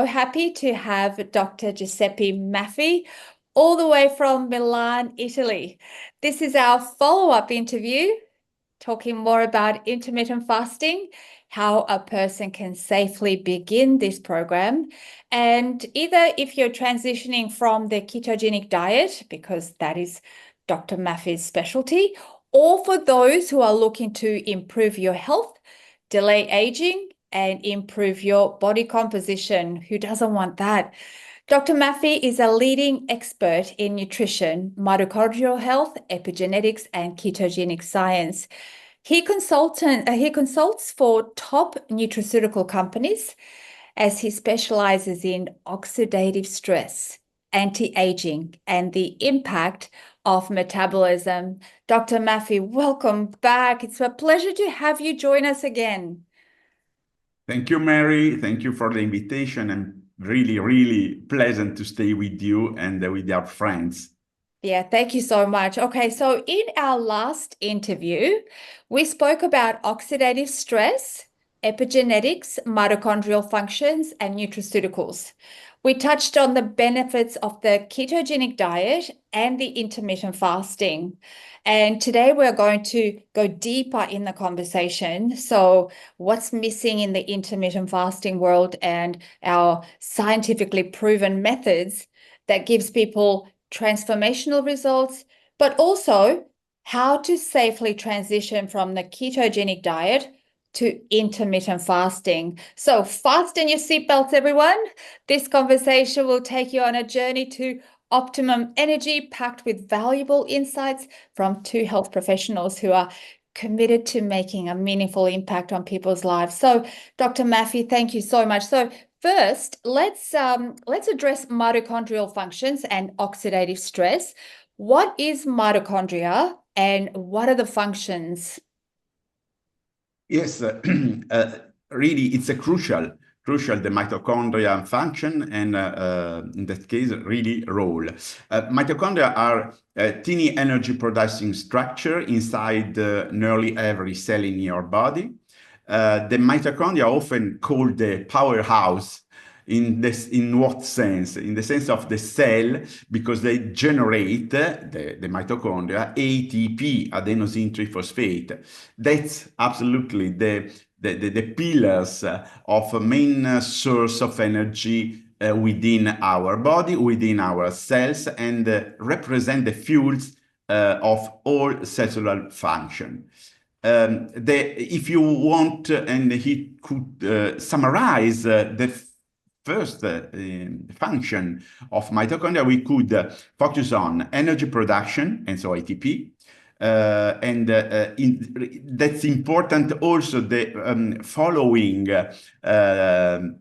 so happy to have Dr. Giuseppe Maffi all the way from Milan, Italy. This is our follow-up interview talking more about intermittent fasting, how a person can safely begin this program. And either if you're transitioning from the ketogenic diet, because that is Dr. Maffi's specialty, or for those who are looking to improve your health, delay aging, and improve your body composition. Who doesn't want that? Dr. Maffi is a leading expert in nutrition, mitochondrial health, epigenetics, and ketogenic science. He consults for top nutraceutical companies as he specializes in oxidative stress, anti-aging, and the impact of metabolism. Dr. Maffi, welcome back. It's a pleasure to have you join us again. Thank you, Mary. Thank you for the invitation, and really, really pleasant to stay with you and with our friends. Yeah, thank you so much. Okay, so in our last interview, we spoke about oxidative stress, epigenetics, mitochondrial functions, and nutraceuticals. We touched on the benefits of the ketogenic diet and the intermittent fasting. And today we're going to go deeper in the conversation. So, what's missing in the intermittent fasting world and our scientifically proven methods that gives people transformational results, but also how to safely transition from the ketogenic diet to intermittent fasting. So fasten your seatbelts, everyone. This conversation will take you on a journey to optimum energy packed with valuable insights from two health professionals who are committed to making a meaningful impact on people's lives. So, Dr. Maffi, thank you so much. So, first, let's address mitochondrial functions and oxidative stress. What is mitochondria and what are the functions? Yes, really, it's a crucial, the mitochondria function, and in that case, really role. Mitochondria are a teeny energy producing structure inside nearly every cell in your body. The mitochondria are often called the powerhouse. In what sense? In the sense of the cell, because they generate the mitochondria ATP, adenosine triphosphate. That's absolutely the pillars of a main source of energy within our body, within our cells, and represent the fuels of all cellular function. If you want, and he could summarize the first function of mitochondria, we could focus on energy production, and so ATP. That's important also, the following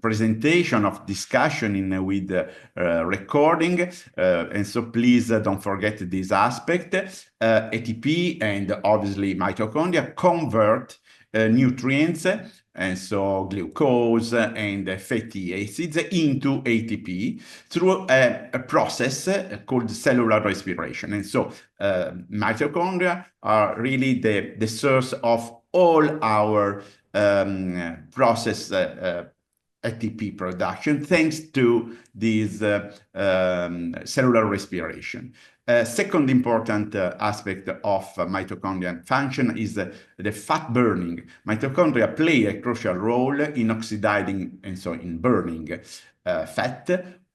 presentation of discussion with recording. And so please don't forget this aspect. ATP and obviously mitochondria convert nutrients, and so glucose and fatty acids, into ATP through a process called cellular respiration. And so mitochondria are really the source of all our process ATP production, thanks to this cellular respiration. Second important aspect of mitochondrial function is the fat burning. Mitochondria play a crucial role in oxidizing, and so in burning fat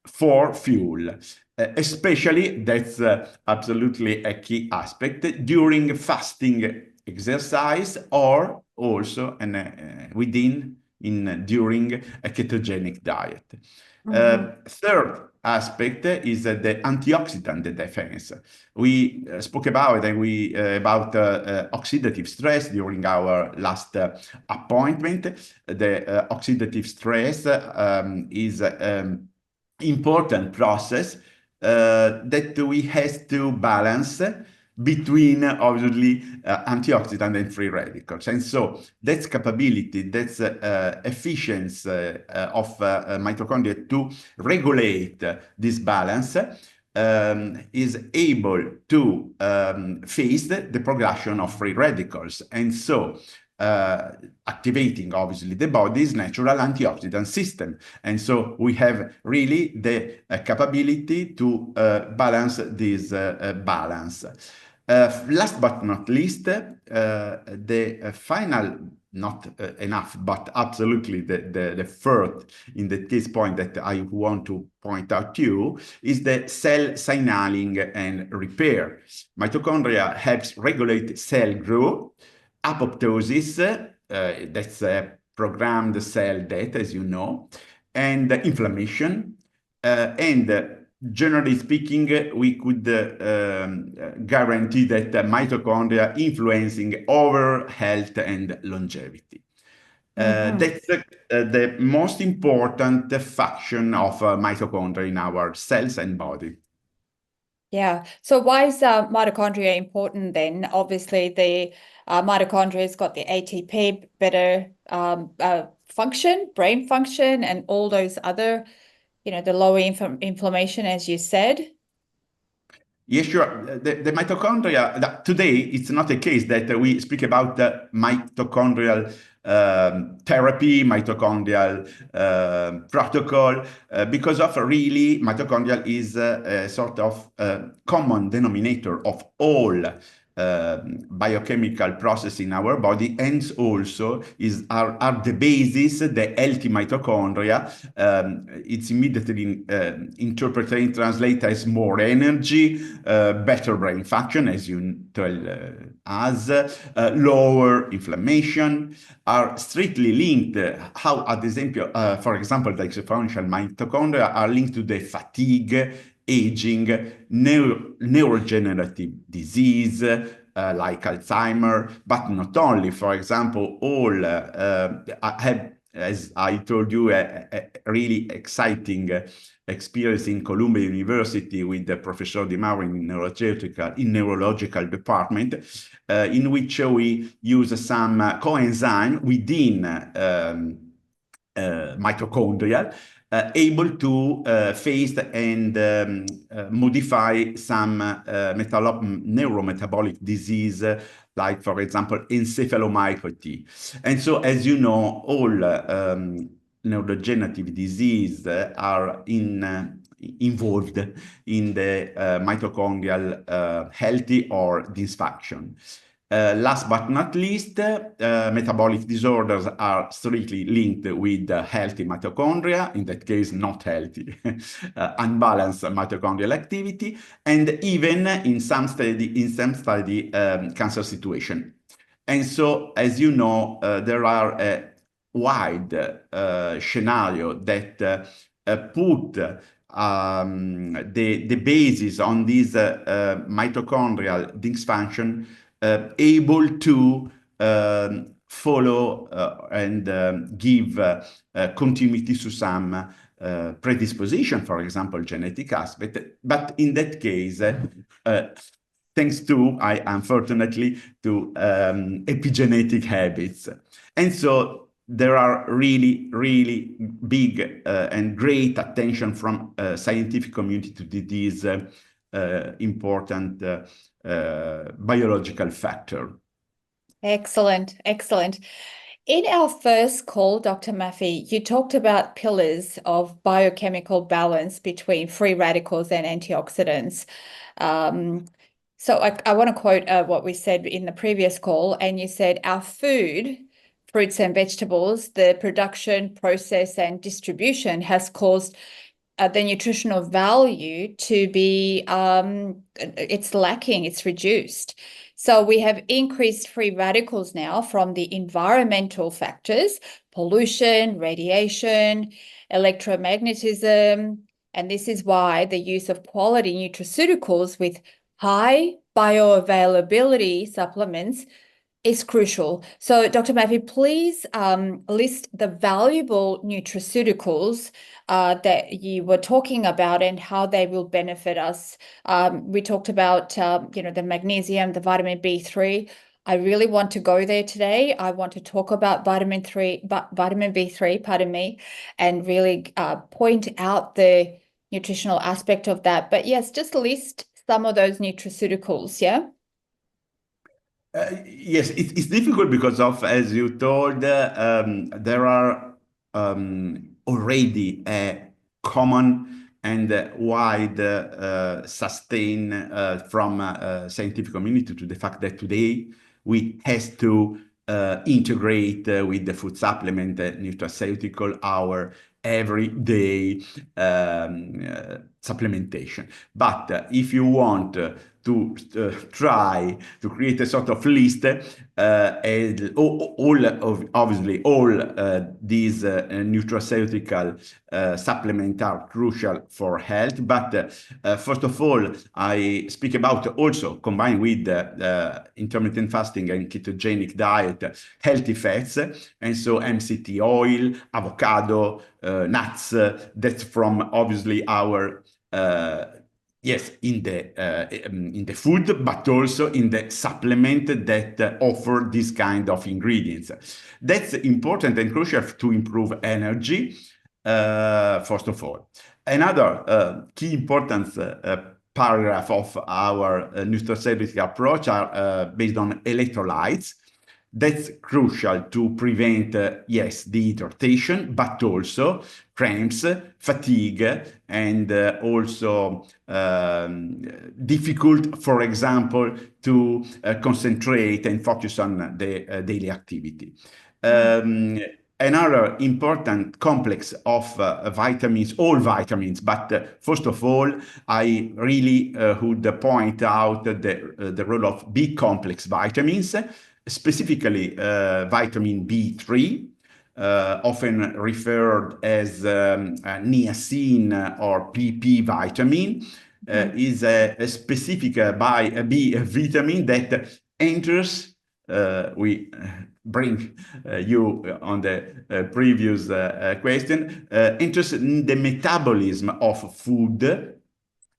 for fuel. Especially, that's absolutely a key aspect during fasting exercise, or also during a ketogenic diet. Third aspect is the antioxidant defense. We spoke about oxidative stress during our last appointment. The oxidative stress is an important process that we have to balance between, obviously, antioxidant and free radicals. And so that's capability, that's efficiency of mitochondria to regulate this balance is able to face the progression of free radicals. And so activating obviously the body's natural antioxidant system. And so we have really the capability to balance this balance. Last but not least, the final, not enough, but absolutely the third in the case point that I want to point out to you is the cell signaling and repair. Mitochondria helps regulate cell growth, apoptosis, that's a programmed cell death, as you know, and inflammation, and generally speaking, we could guarantee that mitochondria influencing over health and longevity. That's the most important function of mitochondria in our cells and body. Yeah. So why is mitochondria important then? Obviously, the mitochondria's got the ATP, better function, brain function, and all those other, the lower inflammation, as you said. Yes, sure. The mitochondria, today, it's not a case that we speak about the mitochondrial therapy, mitochondrial protocol, because of really mitochondrial is a sort of common denominator of all biochemical process in our body, and also are the basis, the healthy mitochondria. It's immediately interpreted, translated as more energy, better brain function, as you tell us, lower inflammation, are strictly linked. How, at example, for example, the exponential mitochondria are linked to the fatigue, aging, neurodegenerative disease, like Alzheimer, but not only. For example, all I have, as I told you, a really exciting experience in Columbia University with the Professor Di Mauro in neurological department, in which we use some coenzyme within mitochondria, able to face and modify some neurometabolic disease, like, for example, encephalomyopathy. And so, as you know, all neurodegenerative disease are involved in the mitochondrial healthy or dysfunction. Last but not least, metabolic disorders are strictly linked with healthy mitochondria, in that case not healthy, unbalanced mitochondrial activity, and even in some study cancer situation. And so, as you know, there are a wide scenario that put the basis on this mitochondrial dysfunction, able to follow and give continuity to some predisposition, for example, genetic aspect. But in that case, thanks to, unfortunately, to epigenetic habits. And so there are really, really big and great attention from scientific community to this important biological factor. Excellent, excellent. In our first call, Dr. Maffi, you talked about pillars of biochemical balance between free radicals and antioxidants. So I want to quote what we said in the previous call, and you said our food, fruits and vegetables, the production, process, and distribution has caused the nutritional value to be, it's lacking, it's reduced. So we have increased free radicals now from the environmental factors, pollution, radiation, electromagnetism, and this is why the use of quality nutraceuticals with high bioavailability supplements is crucial. So, Dr. Maffi, please list the valuable nutraceuticals that you were talking about and how they will benefit us. We talked about, the magnesium, the vitamin B3. I really want to go there today. I want to talk about vitamin B3, pardon me, and really point out the nutritional aspect of that. But yes, just list some of those nutraceuticals, yeah? Yes, it's difficult because of, as you told, there are already a common and wide sustain from scientific community to the fact that today we has to integrate with the food supplement nutraceutical our everyday supplementation. But if you want to try to create a sort of list, obviously all these nutraceutical supplements are crucial for health. But first of all, I speak about also combined with intermittent fasting and ketogenic diet, healthy fats, and so MCT oil, avocado, nuts. That's from obviously our yes, in the food, but also in the supplement that offer this kind of ingredients. That's important and crucial to improve energy, first of all. Another key importance paragraph of our nutraceutical approach are based on electrolytes. That's crucial to prevent, yes, dehydration, but also cramps, fatigue, and also difficult, for example, to concentrate and focus on the daily activity. Another important complex of vitamins, all vitamins, but first of all, I really would point out the role of B complex vitamins, specifically vitamin B3, often referred as niacin or PP vitamin, is a specific B vitamin that enters, we bring you on the previous question, enters in the metabolism of food,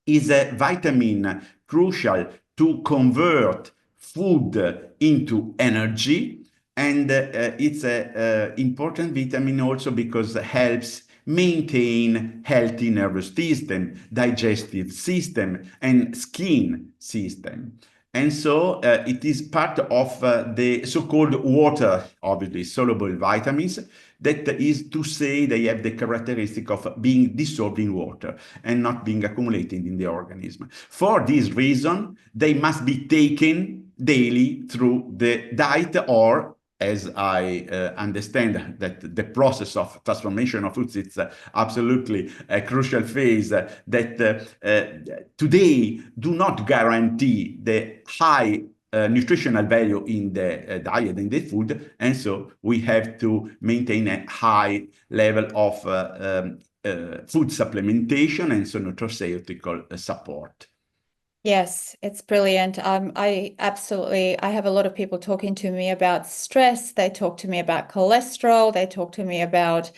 is a vitamin crucial to convert food into energy, and it's an important vitamin also because it helps maintain healthy nervous system, digestive system, and skin system. And so it is part of the so-called water, obviously, soluble vitamins. That is to say they have the characteristic of being dissolved in water and not being accumulated in the organism. For this reason, they must be taken daily through the diet, or as I understand that the process of transformation of foods is absolutely a crucial phase that today do not guarantee the high nutritional value in the diet, in the food, and so we have to maintain a high level of food supplementation and so nutraceutical support. Yes, it's brilliant. I have a lot of people talking to me about stress. They talk to me about cholesterol. They talk to me about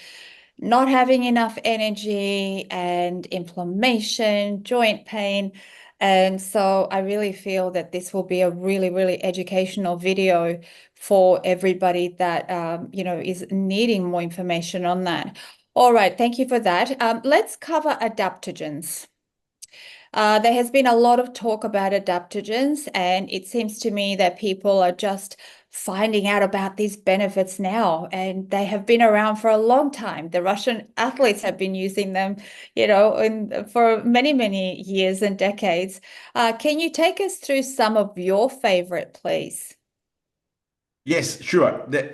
not having enough energy and inflammation, joint pain. And so I really feel that this will be a really, really educational video for everybody that, is needing more information on that. All right, thank you for that. Let's cover adaptogens. There has been a lot of talk about adaptogens, and it seems to me that people are just finding out about these benefits now, and they have been around for a long time. The Russian athletes have been using them, for many, many years and decades. Can you take us through some of your favorite, please? Yes, sure. The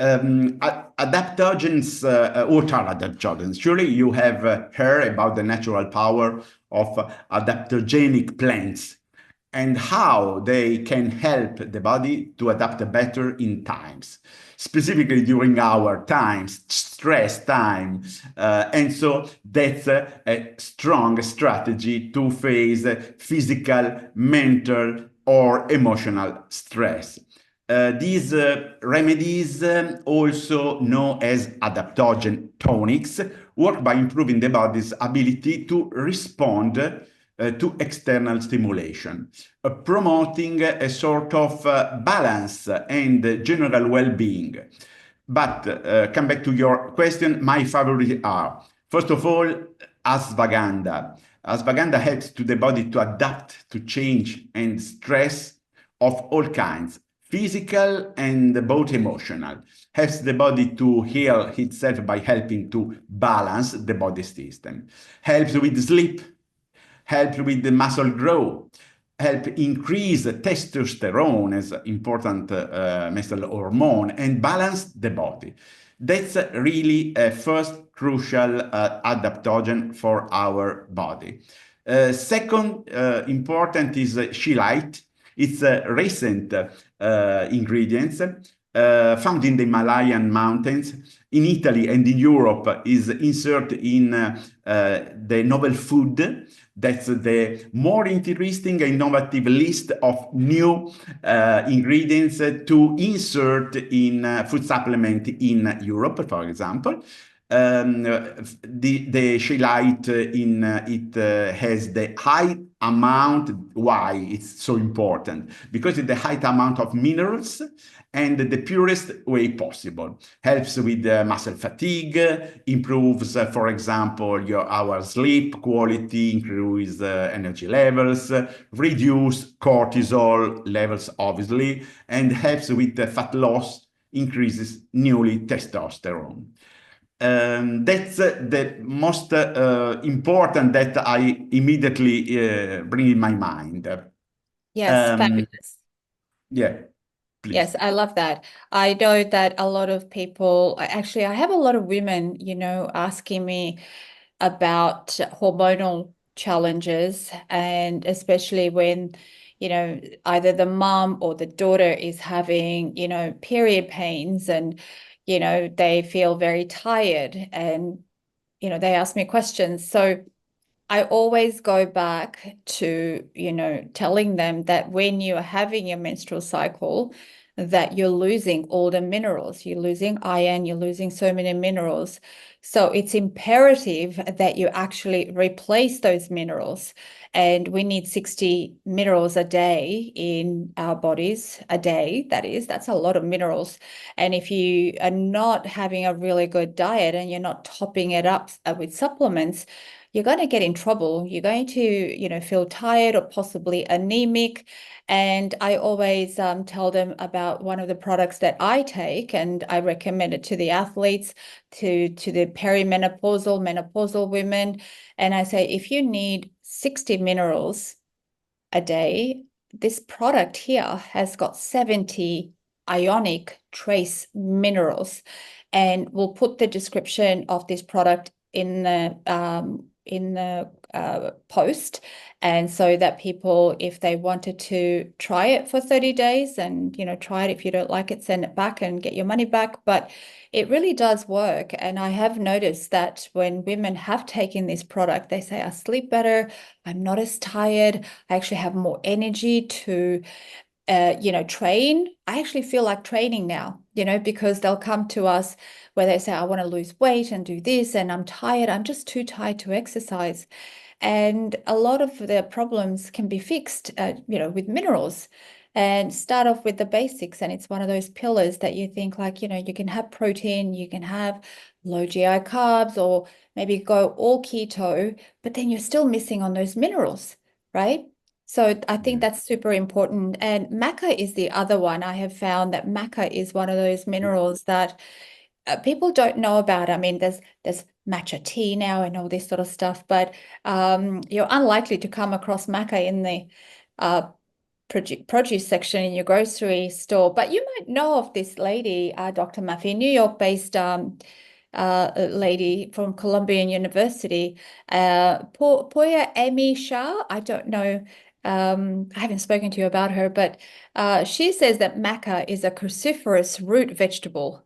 adaptogens, what are adaptogens? Surely you have heard about the natural power of adaptogenic plants and how they can help the body to adapt better in times, specifically during our times, stress times. And so that's a strong strategy to face physical, mental, or emotional stress. These remedies, also known as adaptogen tonics, work by improving the body's ability to respond to external stimulation, promoting a sort of balance and general well-being. But come back to your question, my favorites are, first of all, ashwagandha. Ashwagandha helps to the body to adapt to change and stress of all kinds, physical and both emotional. Helps the body to heal itself by helping to balance the body system. Helps with sleep, help with the muscle growth, help increase testosterone as important menstrual hormone, and balance the body. That's really a first crucial adaptogen for our body. Second important is Shilite. It's a recent ingredients found in the Himalayan mountains. In Italy and in Europe is inserted in the novel food. That's the more interesting and innovative list of new ingredients to insert in food supplement in Europe, for example. The Shilite in it has the high amount. Why it's so important? Because it's the high amount of minerals and the purest way possible. Helps with muscle fatigue, improves, for example, our sleep quality, increase energy levels, reduce cortisol levels, obviously, and helps with fat loss, increases newly testosterone. That's the most important that I immediately bring in my mind. Yes, Um, fabulous. yeah, please. Yes, I love that. I know that a lot of people, actually, I have a lot of women, asking me about hormonal challenges, and especially when, either the mom or the daughter is having, period pains, and, they feel very tired, and, they ask me questions. So I always go back to, telling them that when you're having your menstrual cycle, that you're losing all the minerals. You're losing iron, you're losing so many minerals. So it's imperative that you actually replace those minerals. And we need 60 minerals a day in our bodies, a day, that is. That's a lot of minerals. And if you are not having a really good diet and you're not topping it up with supplements, you're going to get in trouble. You're going to, feel tired or possibly anemic. And I always tell them about one of the products that I take, and I recommend it to the athletes, to the perimenopausal, menopausal women. And I say, if you need 60 minerals a day, this product here has got 70 ionic trace minerals. And we'll put the description of this product in the post, and so that people, if they wanted to try it for 30 days and try it, if you don't like it, send it back and get your money back. But it really does work, and I have noticed that when women have taken this product, they say, I sleep better, I'm not as tired, I actually have more energy to train. I actually feel like training now, because they'll come to us where they say, I want to lose weight and do this, and I'm tired. I'm just too tired to exercise. And a lot of the problems can be fixed, with minerals. And start off with the basics. And it's one of those pillars that you think like, you can have protein, you can have low GI carbs, or maybe go all keto, but then you're still missing on those minerals, right? So I think Yeah. that's super important. And maca is the other one. I have found that maca is one of those minerals that people don't know about. I mean, there's matcha tea now and all this sort of stuff, but you're unlikely to come across maca in the uh, produce section in your grocery store. But you might know of this lady, Dr. Maffi, New York-based lady from Columbian University, Poya Amy Shah. I don't know. I haven't spoken to you about her, but she says that maca is a cruciferous root vegetable,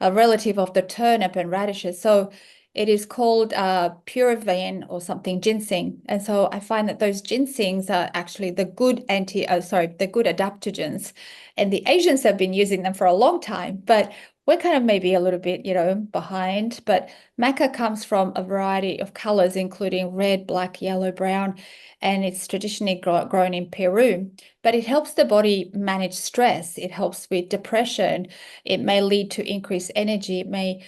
a relative of the turnip and radishes. So it is called purivane or something, ginseng. And so I find that those ginsengs are actually the good the good adaptogens. And the Asians have been using them for a long time, but we're kind of maybe a little bit, behind. But maca comes from a variety of colors, including red, black, yellow, brown, and it's traditionally grown in Peru. But it helps the body manage stress. It helps with depression. It may lead to increased energy. It may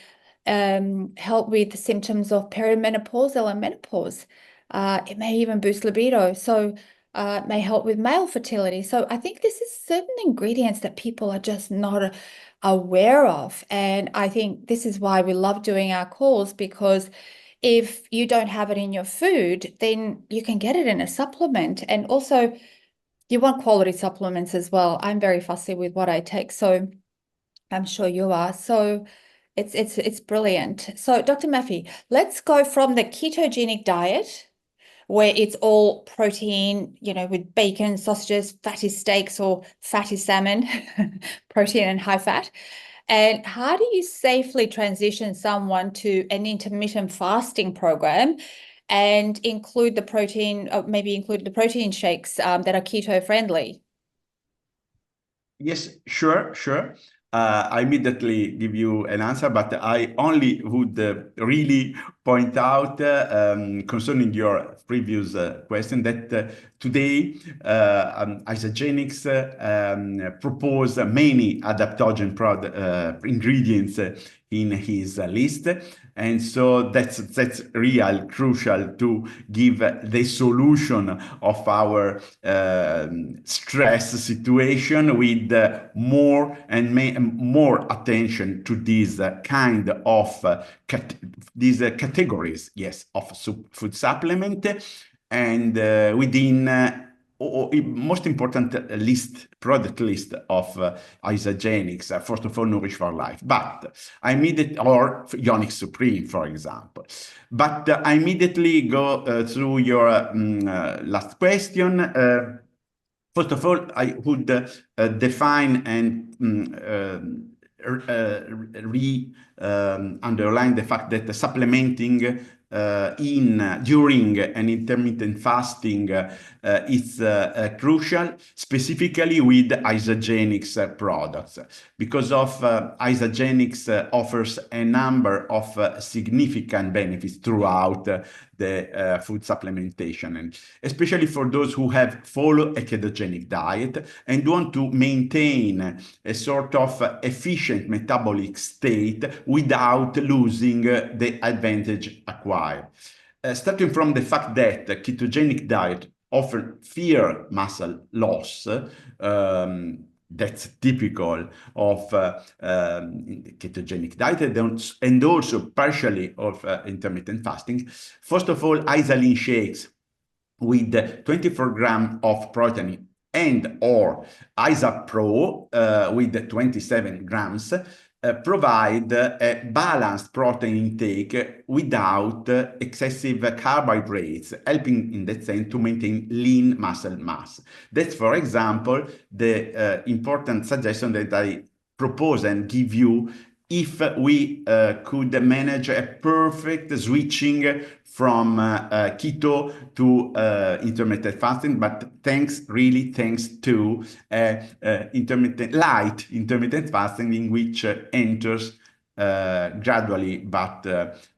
help with symptoms of perimenopausal and menopause. It may even boost libido. So may help with male fertility. So I think this is certain ingredients that people are just not aware of. And I think this is why we love doing our calls, because if you don't have it in your food, then you can get it in a supplement. And also, you want quality supplements as well. I'm very fussy with what I take, so I'm sure you are. So it's brilliant. So Dr. Maffi, let's go from the ketogenic diet, where it's all protein, with bacon, sausages, fatty steaks, or fatty salmon, protein and high fat. And how do you safely transition someone to an intermittent fasting program and include the protein, maybe include the protein shakes that are keto friendly? Yes, sure, sure. I immediately give you an answer, but I only would really point out concerning your previous question that today Isogenics propose many adaptogen ingredients in his list. And so that's real crucial to give the solution of our stress situation with more and more attention to these kind of these categories, yes, of food supplement, and within most important product list of Isogenics, first of all, Nourish for Life, but I immediately, or Ionic Supreme, for example. But I immediately go through your last question. First of all, I would define and underline the fact that supplementing during an intermittent fasting is crucial, specifically with Isogenics products, because of Isogenics offers a number of significant benefits throughout the food supplementation, and especially for those who have followed a ketogenic diet and want to maintain a sort of efficient metabolic state without losing the advantage acquired. Starting from the fact that the ketogenic diet often fear muscle loss, that's typical of ketogenic diet and also partially of intermittent fasting. First of all, isolin shakes with 24 grams of protein and or ISA Pro with 27 grams provide a balanced protein intake without excessive carbohydrates, helping in that sense to maintain lean muscle mass. That's, for example, the important suggestion that I propose and give you if we could manage a perfect switching from keto to intermittent fasting, but really thanks to light intermittent fasting, in which enters gradually but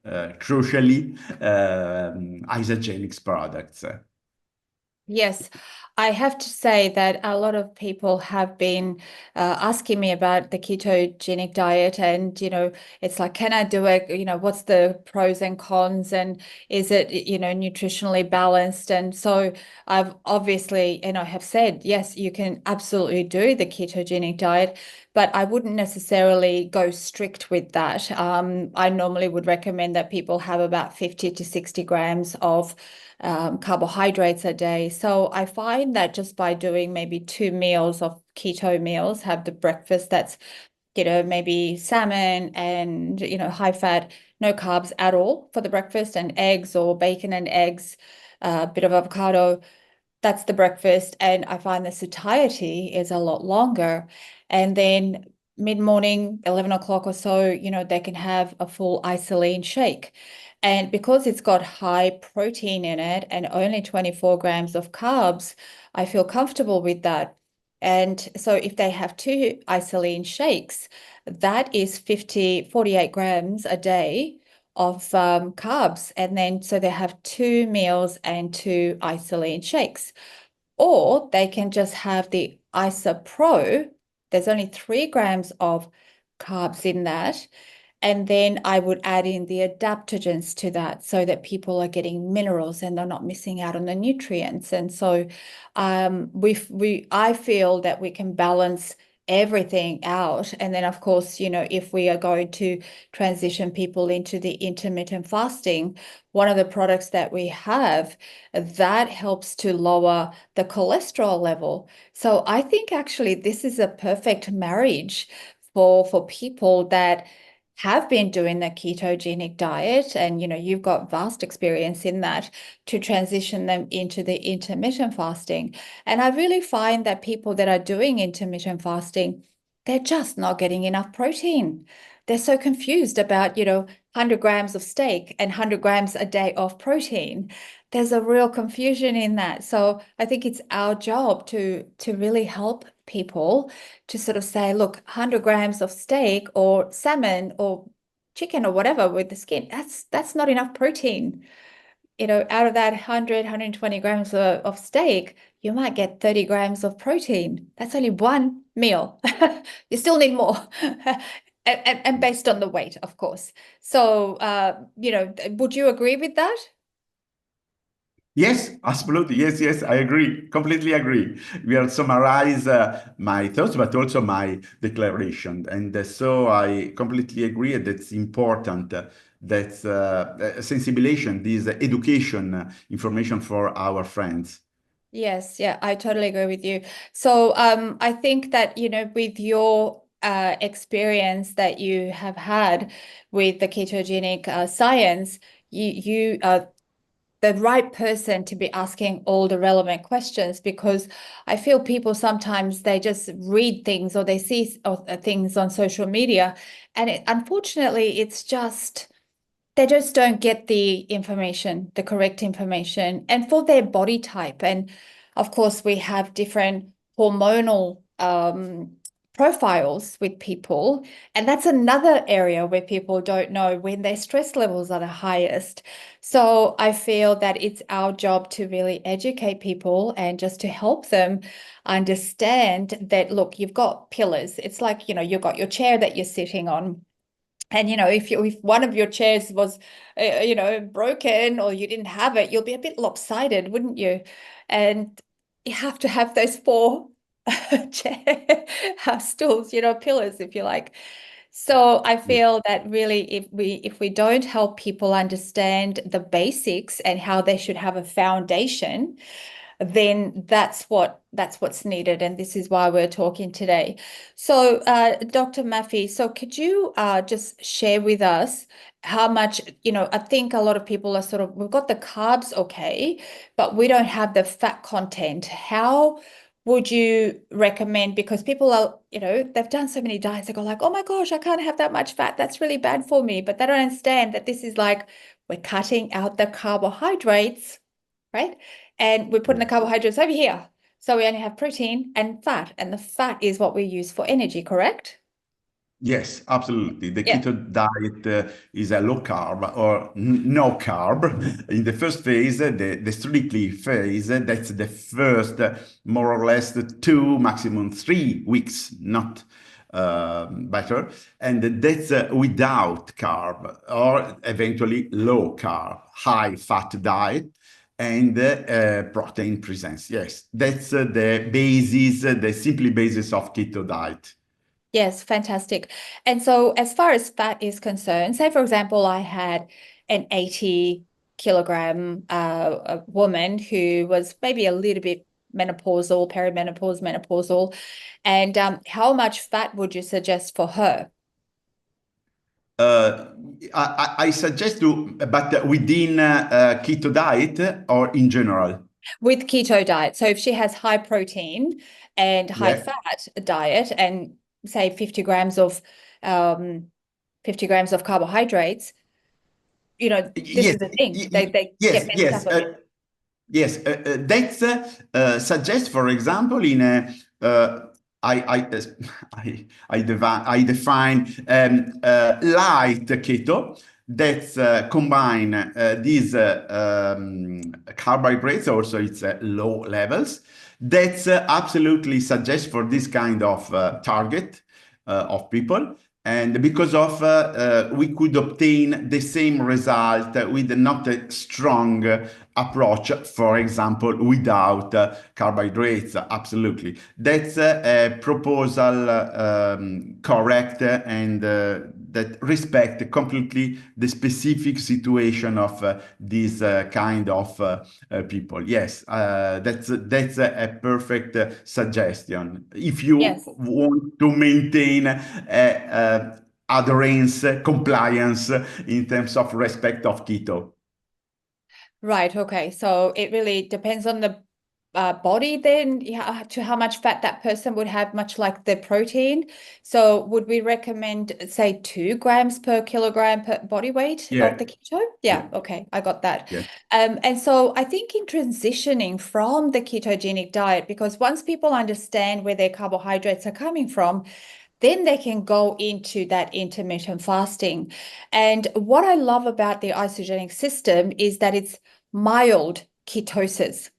crucially Isogenics products. Yes, I have to say that a lot of people have been asking me about the ketogenic diet, and it's like, can I do it? What's the pros and cons, and is it nutritionally balanced? And so I've obviously, have said yes, you can absolutely do the ketogenic diet, but I wouldn't necessarily go strict with that. I normally would recommend that people have about 50 to 60 grams of carbohydrates a day. So I find that just by doing maybe 2 meals of keto meals, have the breakfast that's, maybe salmon and, high fat, no carbs at all for the breakfast, and eggs or bacon and eggs, a bit of avocado. That's the breakfast. And I find the satiety is a lot longer. And then mid-morning, 11 o'clock or so, they can have a full isolene shake. And because it's got high protein in it and only 24 grams of carbs, I feel comfortable with that. And so if they have 2 isolene shakes, that is 48 grams a day of carbs. And then so they have 2 meals and 2 isolene shakes. Or they can just have the ISA Pro. There's only 3 grams of carbs in that. And then I would add in the adaptogens to that so that people are getting minerals and they're not missing out on the nutrients. And so I feel that we can balance everything out. And then, of course, if we are going to transition people into the intermittent fasting, one of the products that we have that helps to lower the cholesterol level. So I think actually this is a perfect marriage for people that have been doing the ketogenic diet, and you've got vast experience in that, to transition them into the intermittent fasting. And I really find that people that are doing intermittent fasting, they're just not getting enough protein. They're so confused about 100 grams of steak and 100 grams a day of protein. There's a real confusion in that. So I think it's our job to really help people to sort of say, look, 100 grams of steak or salmon or chicken or whatever with the skin, that's not enough protein. Out of that 100, 120 grams of steak, you might get 30 grams of protein. That's only one meal. You still need more. And based on the weight, of course. So, would you agree with that? Yes, absolutely. Yes, yes, I agree. Completely agree. We will summarize my thoughts, but also my declaration. And so I completely agree that it's important that sensibilization, this education information for our friends. Yes, yeah, I totally agree with you. So, I think that, with your experience that you have had with the ketogenic science, you are the right person to be asking all the relevant questions, because I feel people sometimes they just read things or they see things on social media, and unfortunately, it's just they just don't get the information, the correct information, and for their body type. And of course, we have different hormonal profiles with people. And that's another area where people don't know when their stress levels are the highest. So I feel that it's our job to really educate people and just to help them understand that, look, you've got pillars. It's like, you've got your chair that you're sitting on. And if one of your chairs was broken or you didn't have it, you'll be a bit lopsided, wouldn't you? And you have to have those four chair stools, pillars, if you like. So I feel that really if we don't help people understand the basics and how they should have a foundation, then that's what's needed, and this is why we're talking today. So, Dr. Maffi, so could you just share with us how much, I think a lot of people are sort of, we've got the carbs, okay, but we don't have the fat content. How would you recommend? Because people are, they've done so many diets, they go like, oh my gosh, I can't have that much fat. That's really bad for me. But they don't understand that this is like, we're cutting out the carbohydrates, right? And we're putting the carbohydrates over here. So we only have protein and fat, and the fat is what we use for energy, correct? Yes, absolutely. The Yeah. keto diet is a low carb or no carb. In the first phase, the strictly phase, that's the first more or less 2, maximum 3 weeks, not better. And that's without carb or eventually low carb, high fat diet and protein presence. Yes, that's the basis, the simply basis of keto diet. Yes, fantastic. And so as far as fat is concerned, say for example, I had an 80 kilogram a woman who was maybe a little bit menopausal, perimenopause, menopausal, and how much fat would you suggest for her? Uh, I suggest to, but within keto diet or in general. With keto diet. So if she has high protein and high Yeah. fat diet and say um 50 grams of carbohydrates, this Yes. is the thing. They Yes. get messed Yes. up a bit. Yes. That suggests, for example, in a I define light keto that combine these carbohydrates, also it's low levels. That's absolutely suggest for this kind of target of people. And because of we could obtain the same result with not a strong approach, for example, without carbohydrates. Absolutely. That's a proposal correct and that respect completely the specific situation of these kind of people. Yes, that's a perfect suggestion. If you Yes. want to maintain adherence, compliance in terms of respect of keto. Right. Okay. So it really depends on the body then, yeah, to how much fat that person would have, much like the protein. So would we recommend, say, 2 grams per kilogram per body weight of Yeah, the keto? yeah, Yeah. Okay. I got that. yeah. And so I think in transitioning from the ketogenic diet, because once people understand where their carbohydrates are coming from, then they can go into that intermittent fasting. And what I love about the isogenic system is that it's mild ketosis,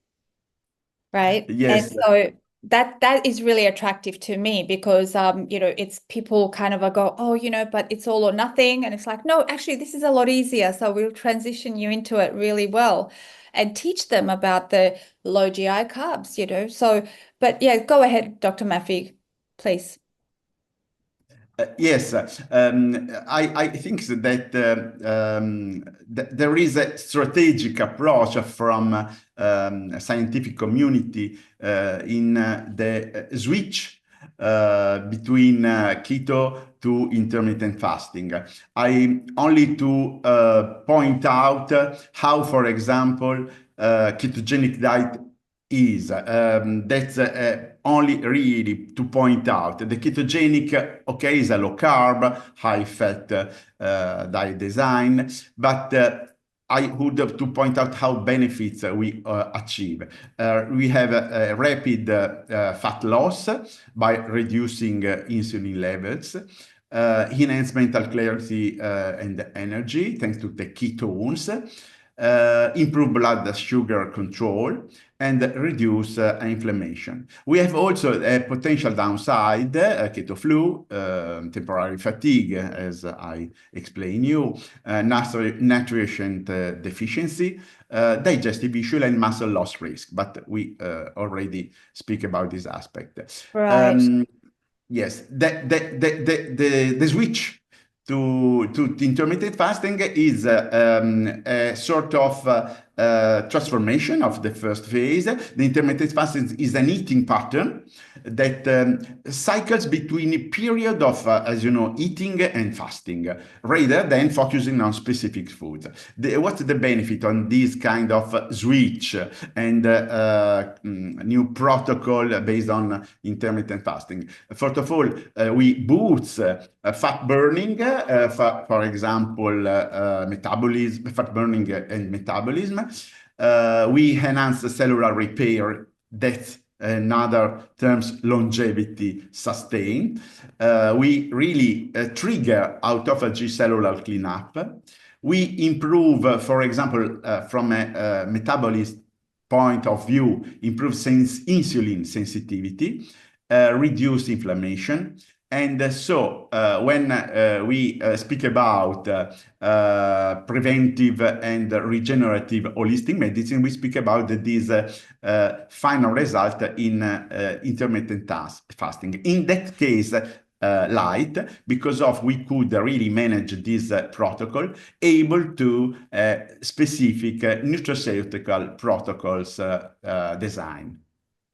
right? And Yes, so that is really attractive to me because it's people kind of go, oh, but it's all or nothing. And it's like, no, actually, this is a lot easier. So we'll transition you into it really well and teach them about the low GI carbs. So, but yeah, go ahead, Dr. Maffi, please. yes, I think that there is a strategic approach from scientific community in the switch between keto to intermittent fasting. I only to point out how, for example, ketogenic diet is. That's only really to point out. The ketogenic, okay, is a low carb, high fat diet design, but I would have to point out how benefits we achieve. We have a rapid fat loss by reducing insulin levels. Enhance mental clarity and energy thanks to the ketones, improve blood sugar control, and reduce inflammation. We have also a potential downside, keto flu, temporary fatigue, as I explained you, nutrient deficiency, digestive issue, and muscle loss risk. But we already speak about this aspect. Right. Yes, the switch to intermittent fasting is a sort of transformation of the first phase. The intermittent fasting is an eating pattern that cycles between a period of, as you know, eating and fasting, rather than focusing on specific foods. What's the benefit on this kind of switch and new protocol based on intermittent fasting? First of all, we boost fat burning, for example, metabolism, fat burning and metabolism. We enhance the cellular repair, that's another terms, longevity sustain. We really trigger autophagy cellular cleanup. We improve, for example, from a metabolism point of view, improve insulin sensitivity, reduce inflammation. And so when we speak about preventive and regenerative holistic medicine, we speak about this final result in intermittent fasting. In that case, light, because of we could really manage this protocol, able to specific nutraceutical protocols design.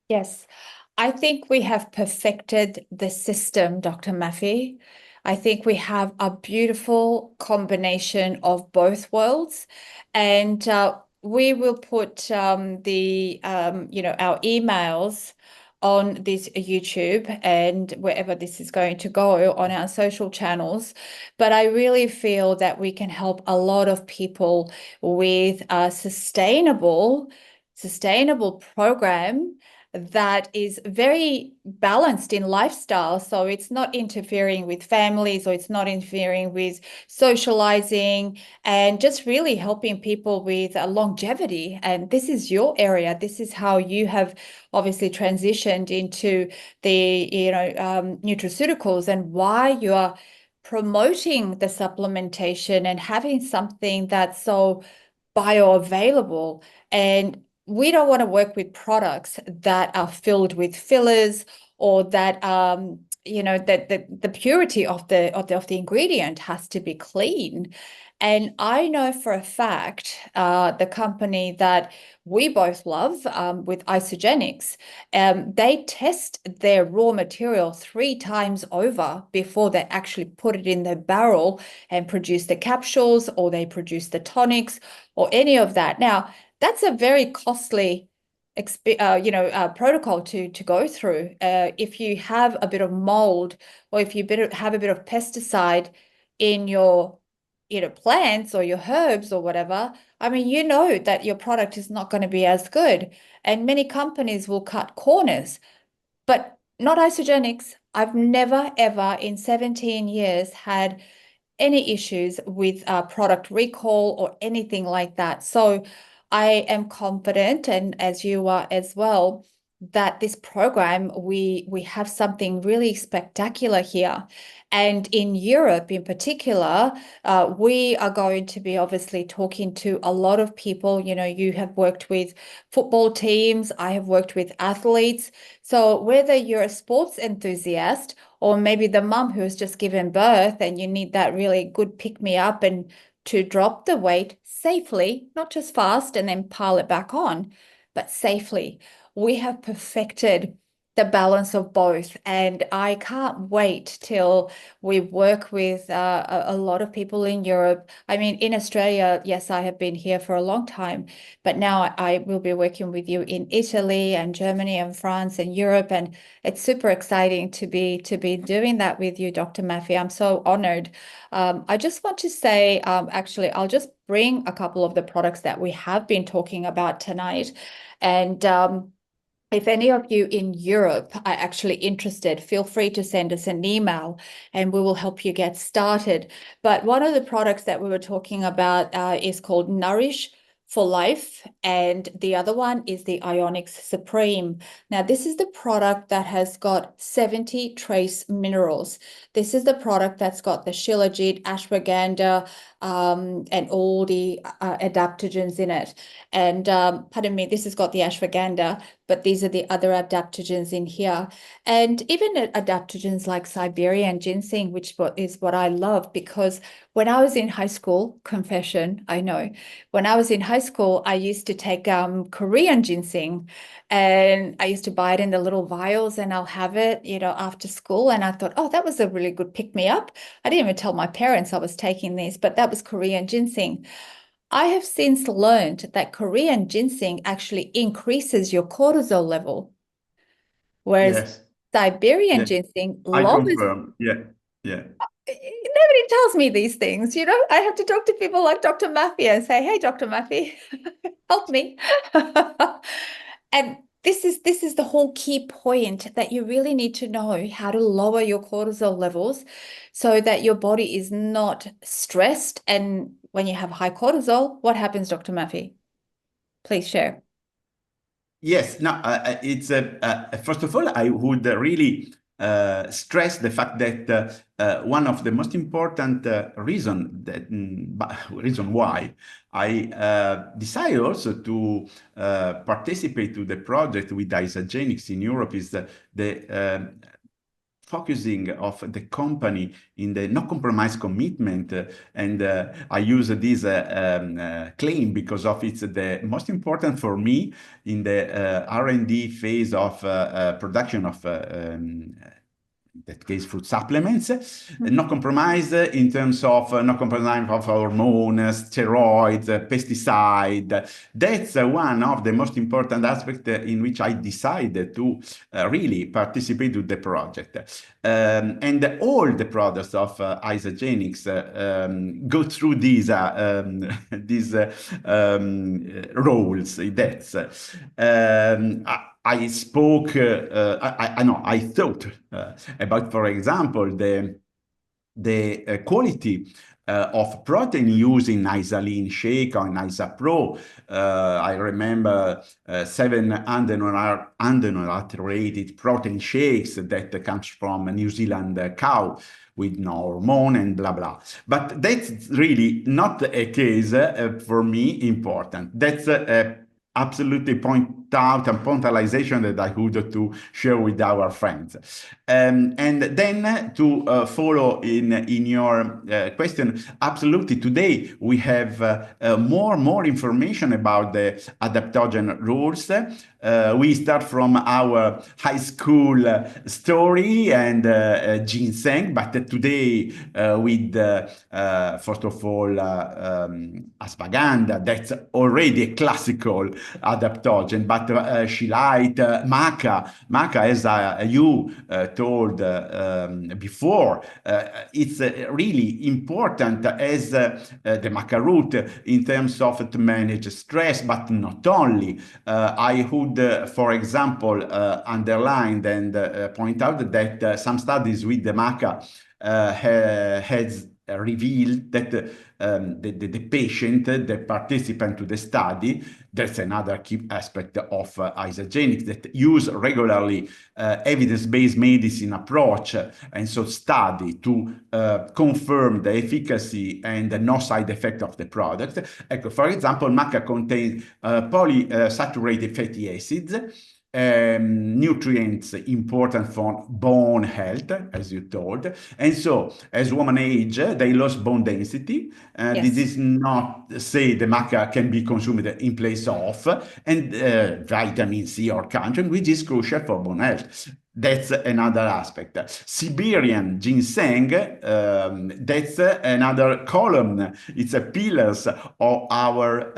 Yes, I think we have perfected the system, Dr. Maffei. I think we have a beautiful combination of both worlds, and we will put our emails on this YouTube and wherever this is going to go on our social channels. But I really feel that we can help a lot of people with a sustainable program that is very balanced in lifestyle. So it's not interfering with families or it's not interfering with socializing and just really helping people with longevity. And this is your area. This is how you have obviously transitioned into the nutraceuticals and why you are promoting the supplementation and having something that's so bioavailable. And we don't want to work with products that are filled with fillers or that that the purity of the ingredient has to be clean. And I know for a fact the company that we both love with Isogenics, they test their raw material 3 times over before they actually put it in the barrel and produce the capsules, or they produce the tonics or any of that. Now, that's a very costly protocol to go through. If you have a bit of mold, or if you have a bit of pesticide in your plants or your herbs or whatever, I mean, you know that your product is not going to be as good. And many companies will cut corners, but not Isogenics. I've never, ever in 17 years had any issues with product recall or anything like that. So I am confident, and as you are as well, that this program, we have something really spectacular here. And in Europe in particular, we are going to be obviously talking to a lot of people. You have worked with football teams, I have worked with athletes. So whether you're a sports enthusiast, or maybe the mum who's just given birth and you need that really good pick me up and to drop the weight safely, not just fast and then pile it back on, but safely. We have perfected the balance of both. And I can't wait till we work with a lot of people in Europe. I mean, in Australia, yes, I have been here for a long time, but now I will be working with you in Italy and Germany and France and Europe. And it's super exciting to be doing that with you, Dr. Maffi. I'm so honored. I just want to say, actually, I'll just bring a couple of the products that we have been talking about tonight. And if any of you in Europe are actually interested, feel free to send us an email and we will help you get started. But one of the products that we were talking about is called Nourish for Life, and the other one is the Ionix Supreme. Now, this is the product that has got 70 trace minerals. This is the product that's got the shilajit, ashwagandha, and all the adaptogens in it. And pardon me, this has got the ashwagandha, but these are the other adaptogens in here. And even adaptogens like Siberian ginseng, which is what I love, because when I was in high school, confession, I know, when I was in high school, I used to take Korean ginseng, and I used to buy it in the little vials and I'll have it, after school. And I thought, oh, that was a really good pick me up. I didn't even tell my parents I was taking these, but that was Korean ginseng. I have since learned that Korean ginseng actually increases your cortisol level, whereas Yes. Siberian Yeah. ginseng I lowers. confirm. Yeah. Yeah. Nobody tells me these things, I have to talk to people like Dr. Maffi and say, hey, Dr. Maffi, help me. And this is the whole key point, that you really need to know how to lower your cortisol levels so that your body is not stressed. And when you have high cortisol, what happens, Dr. Maffi? Please share. Yes, no, it's first of all, I would really stress the fact that one of the most important reason why I decided also to participate to the project with Isogenics in Europe is the focusing of the company in the no compromise commitment, and I use this claim because of it's the most important for me in the R&D phase of production of in that case fruit supplements, no compromise in terms of no compromise of hormones, steroids, pesticide. That's one of the most important aspects in which I decided to really participate with the project. And all the products of Isogenics go through these roles. That's I spoke. I know. I thought about, for example, the quality of protein used in Isalin shake or in Isapro. I remember 7 undenaturated protein shakes that comes from a New Zealand cow with no hormone and blah blah. But that's really not a case for me important. That's absolutely point out and pointalization that I would to share with our friends. And then to follow in your question, absolutely today we have more information about the adaptogen rules. We start from our high school story and ginseng, but today with first of all ashwagandha, that's already a classical adaptogen, but shilite, maca, as you told before, it's really important as the maca root in terms of to manage stress, but not only. I would, for example, underline and point out that some studies with the maca has revealed that the patient, the participant to the study, that's another key aspect of isogenics, that use regularly evidence-based medicine approach, and so study to confirm the efficacy and the no side effect of the product. For example, maca contains polysaturated fatty acids, nutrients important for bone health, as you told. And so as women age, they lose bone density. Yes. This is not say the maca can be consumed in place of, and vitamin C or calcium, which is crucial for bone health. That's another aspect. Siberian ginseng, that's another column. It's a pillars of our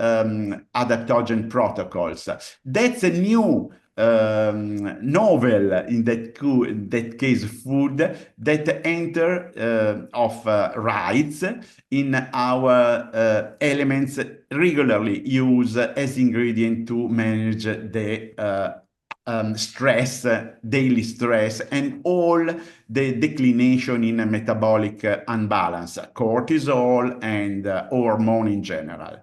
adaptogen protocols. That's a new novel in that case food that enter of rights in our elements regularly used as ingredient to manage the stress, daily stress, and all the declination in a metabolic unbalance, cortisol and hormone in general.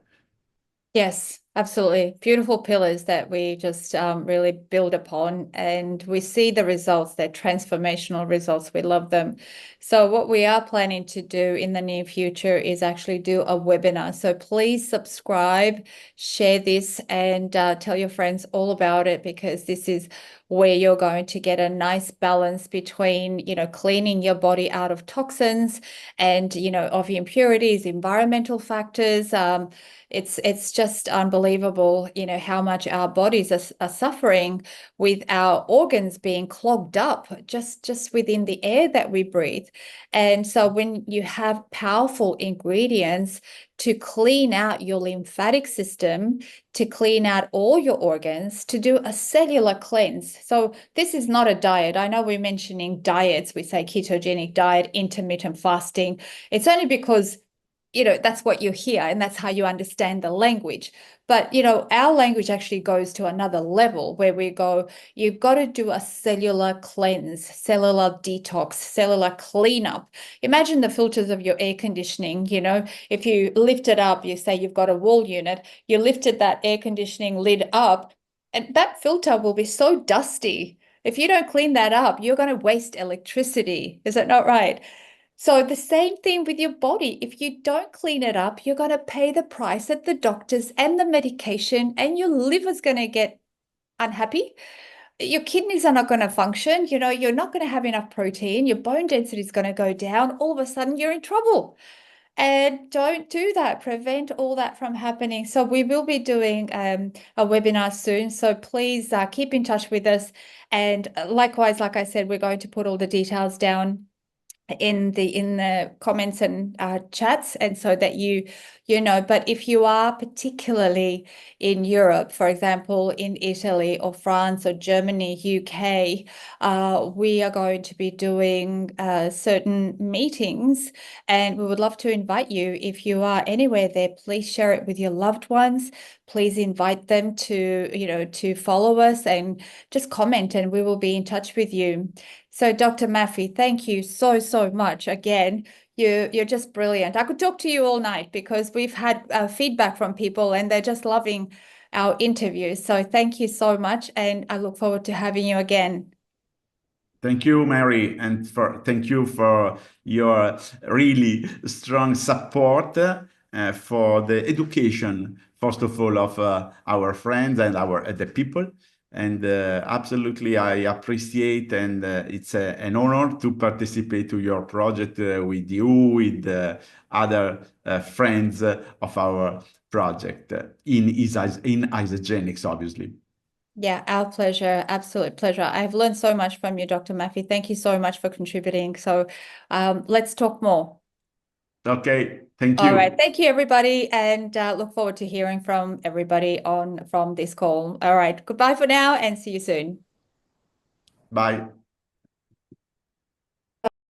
Yes, absolutely. Beautiful pillars that we just really build upon, and we see the results. They're transformational results. We love them. So what we are planning to do in the near future is actually do a webinar. So please subscribe, share this, and tell your friends all about it, because this is where you're going to get a nice balance between, cleaning your body out of toxins and, of impurities, environmental factors. It's just unbelievable, how much our bodies are suffering with our organs being clogged up just within the air that we breathe. And so when you have powerful ingredients to clean out your lymphatic system, to clean out all your organs, to do a cellular cleanse. So this is not a diet. I know we're mentioning diets. We say ketogenic diet, intermittent fasting. It's only because that's what you hear and that's how you understand the language. But, our language actually goes to another level where we go, you've got to do a cellular cleanse, cellular detox, cellular cleanup. Imagine the filters of your air conditioning. If you lift it up, you say you've got a wall unit, you lifted that air conditioning lid up, and that filter will be so dusty. If you don't clean that up, you're going to waste electricity. Is that not right? So the same thing with your body. If you don't clean it up, you're going to pay the price at the doctors and the medication, and your liver's going to get unhappy. Your kidneys are not going to function. You're not going to have enough protein. Your bone density is going to go down. All of a sudden, you're in trouble. And don't do that. Prevent all that from happening. So we will be doing a webinar soon. So please keep in touch with us. And likewise, like I said, we're going to put all the details down in the comments and chats, and so that you know. But if you are particularly in Europe, for example, in Italy or France or Germany, UK, we are going to be doing certain meetings, and we would love to invite you. If you are anywhere there, please share it with your loved ones. Please invite them to follow us and just comment, and we will be in touch with you. So Dr. Maffi, thank you so much. Again, You're just brilliant. I could talk to you all night because we've had feedback from people and they're just loving our interviews. So thank you so much, and I look forward to having you again. Thank you, Mary, and thank you for your really strong support for the education, first of all, of our friends and the people. And absolutely, I appreciate, and it's an honor to participate to your project with you, with other friends of our project in isogenics, obviously. Yeah, our pleasure. Absolute pleasure. I've learned so much from you, Dr. Maffi. Thank you so much for contributing. So let's talk more. Okay, thank All right. you. Thank you, everybody, and look forward to hearing from everybody from this call. All right. Goodbye for now and see you soon. Bye.